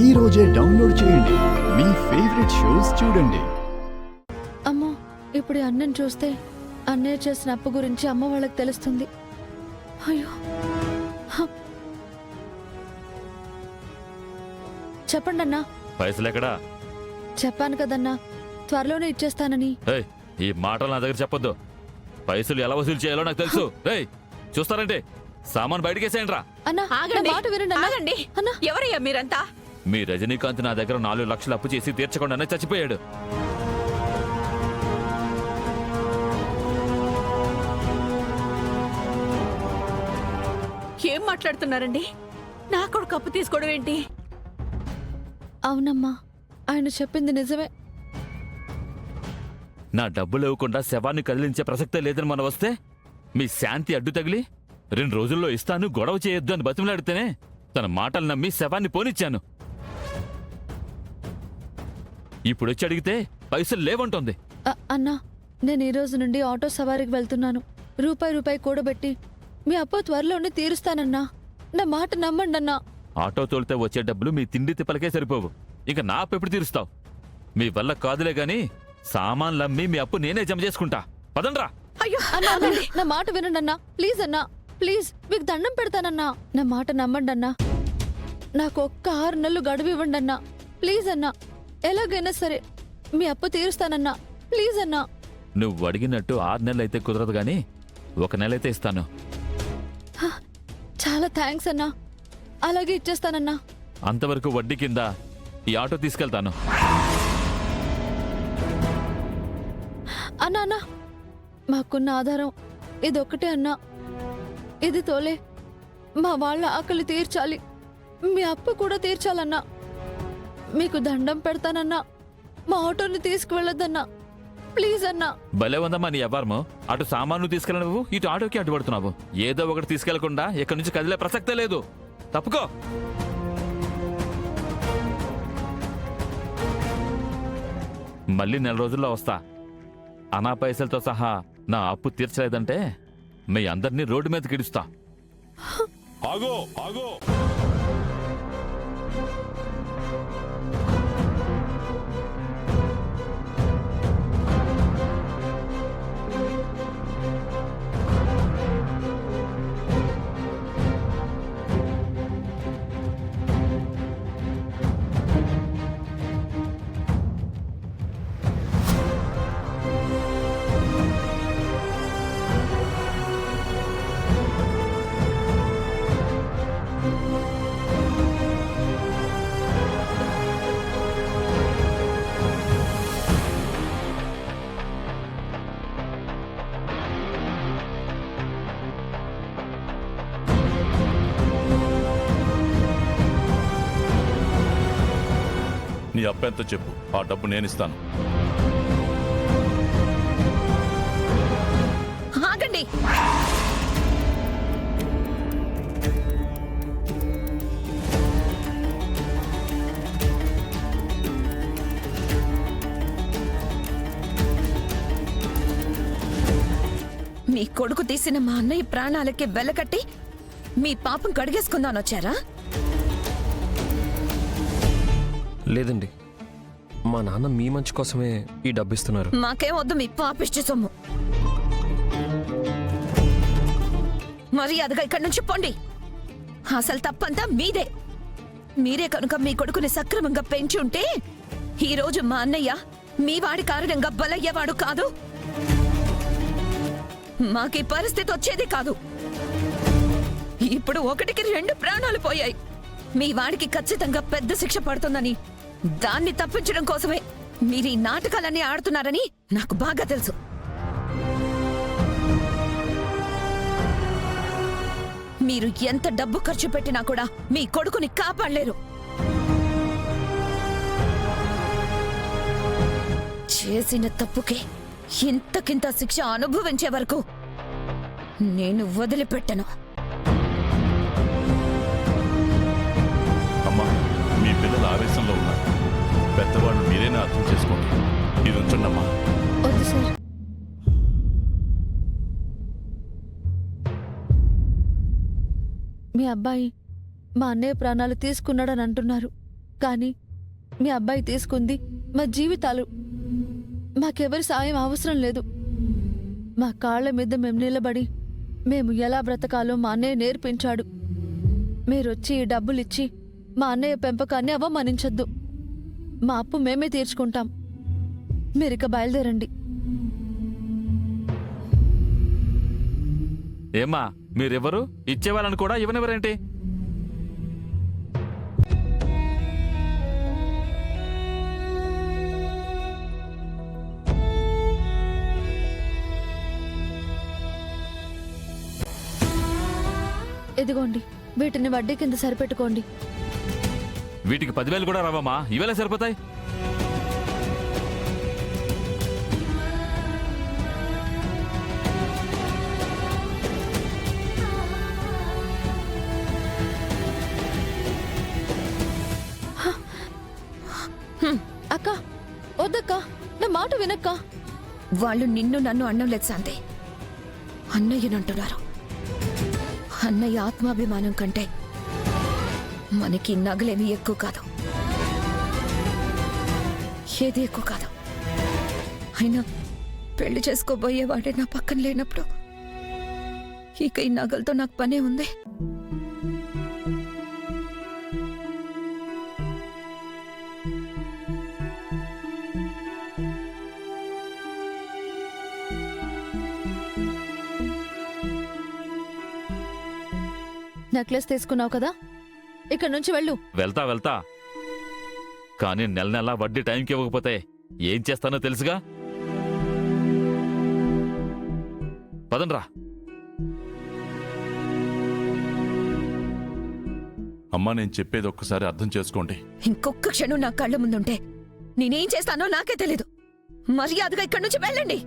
ఈ రోజే డౌన్లోడ్ చేయండి. మీ ఫేవరెట్ షోస్ చూడండి. అమ్మో, ఇప్పుడు అన్నం చూస్తే అన్నయ్య చేసిన అప్పు గురించి అమ్మ వాళ్ళకి తెలుస్తుంది. అయ్యో, చెప్పండి అన్నా. పైసలు ఎక్కడా? చెప్పాను కదన్నా, త్వరలోనే ఇచ్చేస్తానని. ఈ మాటలు నా దగ్గర చెప్పొద్దు. పైసలు ఎలా వసూలు చేయాలో నాకు తెలుసు. చూస్తారంటే సామాన్ బయటకేసేయండి రా. అన్నా, నా మాట వినండి అన్నా. ఆగండి. అన్నా, ఎవరయ్యా మీరంతా? మీ రజనీకాంత్ నా దగ్గర 4 లక్షలు అప్పు చేసి తీర్చకుండానే చచ్చిపోయాడు. ఏం మాట్లాడుతున్నారండి? నా కొడుకు అప్పు తీసుకోవడం ఏంటి? అవునమ్మా, ఆయన చెప్పింది నిజమే. నా డబ్బులు ఇవ్వకుండా శవాన్ని కదిలించే ప్రసక్తే లేదని మనం వస్తే మీ శాంతి అడ్డు తగిలి 2 రోజుల్లో ఇస్తాను, గొడవ చేయొద్దు అని బతిమలాడితేనే తన మాటలు నమ్మి శవాన్ని పోనిచ్చాను. ఇప్పుడొచ్చి అడిగితే పైసలు లేవంటోంది. అన్నా, నేను ఈ రోజు నుండి ఆటో సవారికి వెళ్తున్నాను. రూపాయి కూడబెట్టి మీ అప్పు త్వరలోనే తీరుస్తానన్నా. నా మాట నమ్మండి అన్నా. ఆటో తోలితే వచ్చే డబ్బులు మీ తిండి తిప్పలకే సరిపోవు. ఇక నా అప్పు ఎప్పుడు తీరుస్తావు? మీ వల్ల కాదులే గాని సామాన్లమ్మి మీ అప్పు నేనే జమ చేసుకుంటా. పదండ్రా. అయ్యో అన్నా, నా మాట వినండి అన్నా. ప్లీజ్ అన్నా, ప్లీజ్, మీకు దండం పెడతానన్నా. నా మాట నమ్మండి అన్నా. నాకు ఒక్క 6 నెలలు గడువు ఇవ్వండి అన్నా. ప్లీజ్ అన్నా, ఎలాగైనా సరే మీ అప్పు తీరుస్తానన్నా. ప్లీజ్ అన్నా. నువ్వు అడిగినట్టు 6 నెలలైతే కుదరదు గాని 1 నెలైతే ఇస్తాను. చాలా థ్యాంక్స్ అన్నా. అలాగే ఇచ్చేస్తానన్నా. అంతవరకు వడ్డీ కింద ఈ ఆటో తీసుకెళ్తాను. అన్నా అన్నా, మాకున్న ఆధారం ఇదొక్కటే అన్నా. ఇది తోలే మా వాళ్ళ ఆకలి తీర్చాలి, మీ అప్పు కూడా తీర్చాలన్నా. మీకు దండం పెడతానన్నా. మా ఆటోని తీసుకువెళ్ళొద్దన్నా. ప్లీజ్ అన్నా. భలే ఉందమ్మా నీ వ్యవహారము. అటు సామాను తీసుకెళ్ళవు, ఇటు ఆటోకి అడ్డుపడుతున్నావు. ఏదో ఒకటి తీసుకెళ్లకుండా ఇక్కడి నుంచి కదిలే ప్రసక్తే లేదు. తప్పుకో. మళ్ళీ 4 రోజుల్లో వస్తా. అనా పైసలతో సహా నా అప్పు తీర్చలేదంటే మీ అందరినీ రోడ్డు మీద కిడుస్తా. ఆగో ఆగో, నీ అప్పెంతో చెప్పు, ఆ డబ్బు నేనిస్తాను. ఆగండి. మీ కొడుకు తీసిన మా అన్నయ్య ప్రాణాలకి వెలకట్టి మీ పాపం కడిగేసుకుందానొచ్చారా? లేదండి, మా నాన్న మీ మంచి కోసమే ఈ డబ్బు ఇస్తున్నారు. మాకేం వద్దు మీ పాపిష్టి సొమ్ము. మర్యాదగా ఇక్కడి నుంచి పొండి. అసలు తప్పంతా మీదే. మీరే కనుక మీ కొడుకుని సక్రమంగా పెంచి ఉంటే ఈ రోజు మా అన్నయ్య మీ వాడి కారణంగా బలయ్యేవాడు కాదు. మాకీ పరిస్థితి వచ్చేది కాదు. ఇప్పుడు 1కి 2 ప్రాణాలు పోయాయి. మీ వాడికి ఖచ్చితంగా పెద్ద శిక్ష పడుతుందని, దాన్ని తప్పించడం కోసమే మీరు ఈ నాటకాలన్నీ ఆడుతున్నారని నాకు బాగా తెలుసు. మీరు ఎంత డబ్బు ఖర్చు పెట్టినా కూడా మీ కొడుకుని కాపాడలేరు. చేసిన తప్పుకే ఇంతకింత శిక్ష అనుభవించే వరకు నేను వదిలిపెట్టను. అమ్మా, మీ పిల్లలు ఆవేశంలో ఉన్నారు. పెద్దవాళ్ళు మీరేనా అర్థం చేసుకోండి. ఇది ఉంచండమ్మా. వద్దు సార్. మీ అబ్బాయి మా అన్నయ్య ప్రాణాలు తీసుకున్నాడని అంటున్నారు. కానీ మీ అబ్బాయి తీసుకుంది మా జీవితాలు. మాకెవరి సాయం అవసరం లేదు. మా కాళ్ల మీద మేము నిలబడి మేము ఎలా బ్రతకాలో మా అన్నయ్య నేర్పించాడు. మీరొచ్చి ఈ డబ్బులిచ్చి మా అన్నయ్య పెంపకాన్ని అవమానించొద్దు. మా అప్పు మేమే తీర్చుకుంటాం. మీరిక బయలుదేరండి. ఏమ్మా మీరెవరు? ఇచ్చేవాళ్ళని కూడా ఇవ్వనివ్వరేంటి? ఇదిగోండి, వీటిని వడ్డీ కింద సరిపెట్టుకోండి. వీటికి 10,000 కూడా రావమ్మా, ఇవేలా సరిపోతాయి? అక్క, వద్దక్క, నా మాట వినక్క. వాళ్ళు నిన్ను నన్ను అన్నంలేదు శాంతి, అన్నయ్యనంటున్నారు. అన్నయ్య ఆత్మాభిమానం కంటే మనకి నగలేమి ఎక్కువ కాదు, ఏది ఎక్కువ కాదు. అయినా పెళ్లి చేసుకోబోయేవాడే నా పక్కన లేనప్పుడు ఇక ఈ నగలతో నాకు పనే ఉంది. నెక్లెస్ తీసుకున్నావు కదా, ఇక్కడ నుంచి వెళ్ళు. వెళ్తా కానీ నెల నెలా వడ్డీ టైంకి ఇవ్వకపోతే ఏం చేస్తానో తెలుసుగా. పదండ్రా. అమ్మా, నేను చెప్పేది ఒక్కసారి అర్థం చేసుకోండి. ఇంకొక క్షణం నా కళ్ళ ముందుంటే నేనేం చేస్తానో నాకే తెలీదు. మర్యాదగా ఇక్కడి నుంచి వెళ్ళండి.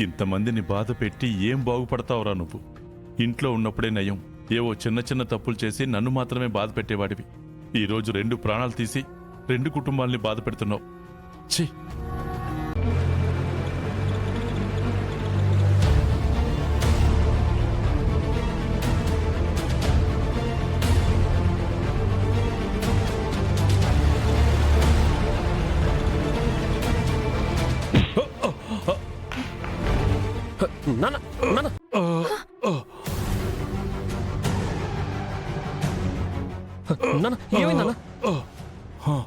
ఇంతమందిని బాధ పెట్టి ఏం బాగుపడతావురా నువ్వు? ఇంట్లో ఉన్నప్పుడే నయం. ఏవో చిన్న చిన్న తప్పులు చేసి నన్ను మాత్రమే బాధ పెట్టేవాడివి. ఈరోజు 2 ప్రాణాలు తీసి 2 కుటుంబాల్ని బాధ పెడుతున్నావు. ఛీ! నాన్న నాన్న నాన్న, ఏమైంది నాన్న? Ah